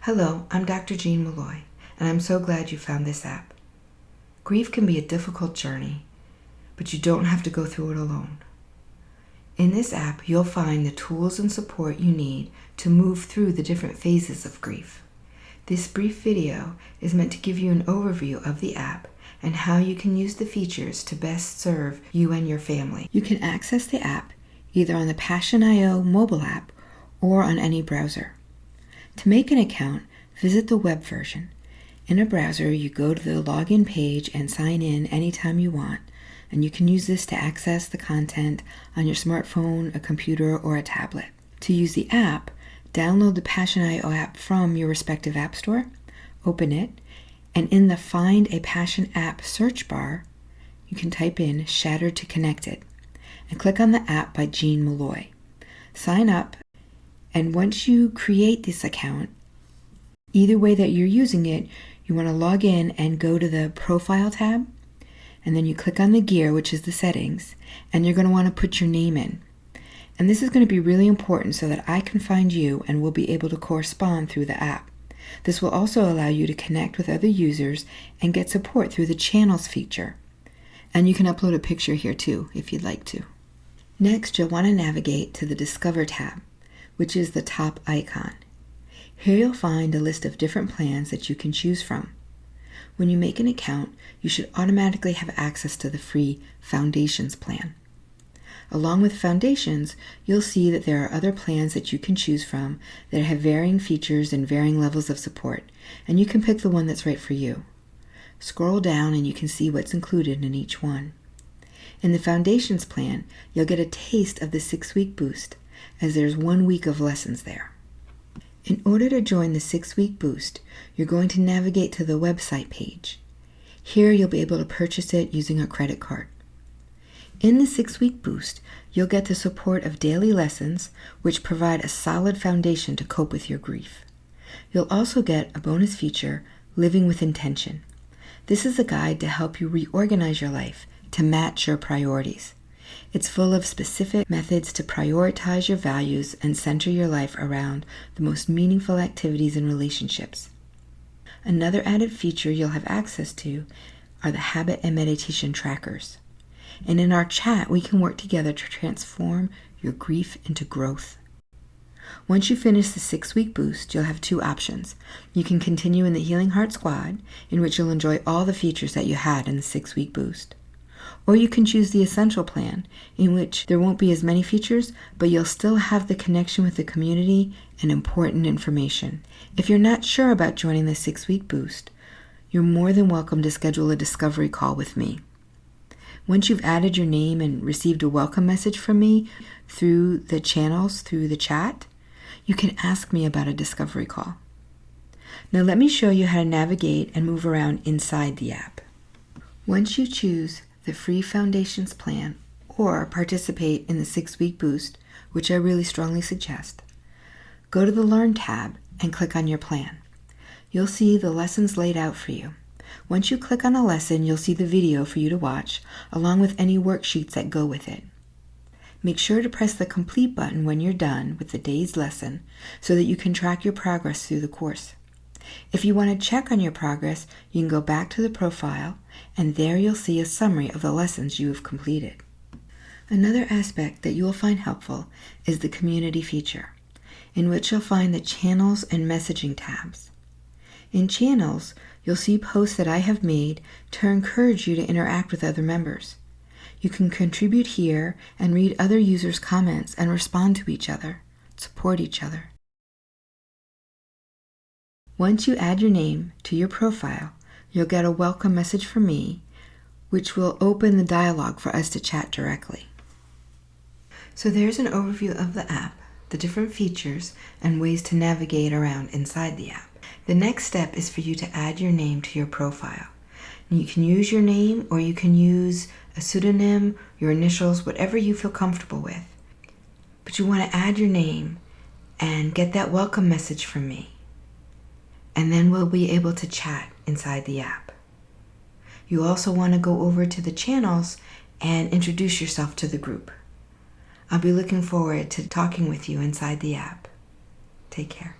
Hello, I'm Dr. Jean Malloy, and I'm so glad you found this app. Grief can be a difficult journey, but you don't have to go through it alone. In this app, you'll find the tools and support you need to move through the different phases of grief. This brief video is meant to give you an overview of the app and how you can use the features to best serve you and your family. You can access the app either on the Passion.io mobile app or on any browser. To make an account, visit the web version. In a browser, you go to the login page and sign in anytime you want, and you can use this to access the content on your smartphone, a computer, or a tablet. To use the app, download the Passion.io app from your respective app store, open it, and in the Find a Passion app search bar, you can type in Shattered to Connected, and click on the app by Jean Malloy. Sign up, and once you create this account, either way that you're using it, you want to log in and go to the Profile tab, and then you click on the gear, which is the settings, and you're going to want to put your name in. And this is going to be really important so that I can find you and we'll be able to correspond through the app. This will also allow you to connect with other users and get support through the Channels feature. And you can upload a picture here too, if you'd like to. Next, you'll want to navigate to the Discover tab, which is the top icon. Here you'll find a list of different plans that you can choose from. When you make an account, you should automatically have access to the free Foundations plan. Along with Foundations, you'll see that there are other plans that you can choose from that have varying features and varying levels of support, and you can pick the one that's right for you. Scroll down and you can see what's included in each one. In the Foundations plan, you'll get a taste of the 6-week boost, as there's 1 week of lessons there. In order to join the 6-week boost, you're going to navigate to the website page. Here you'll be able to purchase it using a credit card. In the 6-week boost, you'll get the support of daily lessons, which provide a solid foundation to cope with your grief. You'll also get a bonus feature, Living with Intention. This is a guide to help you reorganize your life to match your priorities. It's full of specific methods to prioritize your values and center your life around the most meaningful activities and relationships. Another added feature you'll have access to are the habit and meditation trackers. And in our chat, we can work together to transform your grief into growth. Once you finish the 6-week boost, you'll have 2 options. You can continue in the Healing Heart Squad, in which you'll enjoy all the features that you had in the 6-week boost. Or you can choose the Essential plan, in which there won't be as many features, but you'll still have the connection with the community and important information. If you're not sure about joining the 6-week boost, you're more than welcome to schedule a discovery call with me. Once you've added your name and received a welcome message from me through the channels, through the chat, you can ask me about a discovery call. Now let me show you how to navigate and move around inside the app. Once you choose the free Foundations plan or participate in the 6-week boost, which I really strongly suggest, go to the Learn tab and click on your plan. You'll see the lessons laid out for you. Once you click on a lesson, you'll see the video for you to watch, along with any worksheets that go with it. Make sure to press the Complete button when you're done with the day's lesson so that you can track your progress through the course. If you want to check on your progress, you can go back to the profile, and there you'll see a summary of the lessons you have completed. Another aspect that you will find helpful is the Community feature, in which you'll find the Channels and Messaging tabs. In Channels, you'll see posts that I have made to encourage you to interact with other members. You can contribute here and read other users' comments and respond to each other, support each other. Once you add your name to your profile, you'll get a welcome message from me, which will open the dialogue for us to chat directly. So there's an overview of the app, the different features, and ways to navigate around inside the app. The next step is for you to add your name to your profile. And you can use your name or you can use a pseudonym, your initials, whatever you feel comfortable with. But you want to add your name and get that welcome message from me. And then we'll be able to chat inside the app. You also want to go over to the channels and introduce yourself to the group. I'll be looking forward to talking with you inside the app. Take care.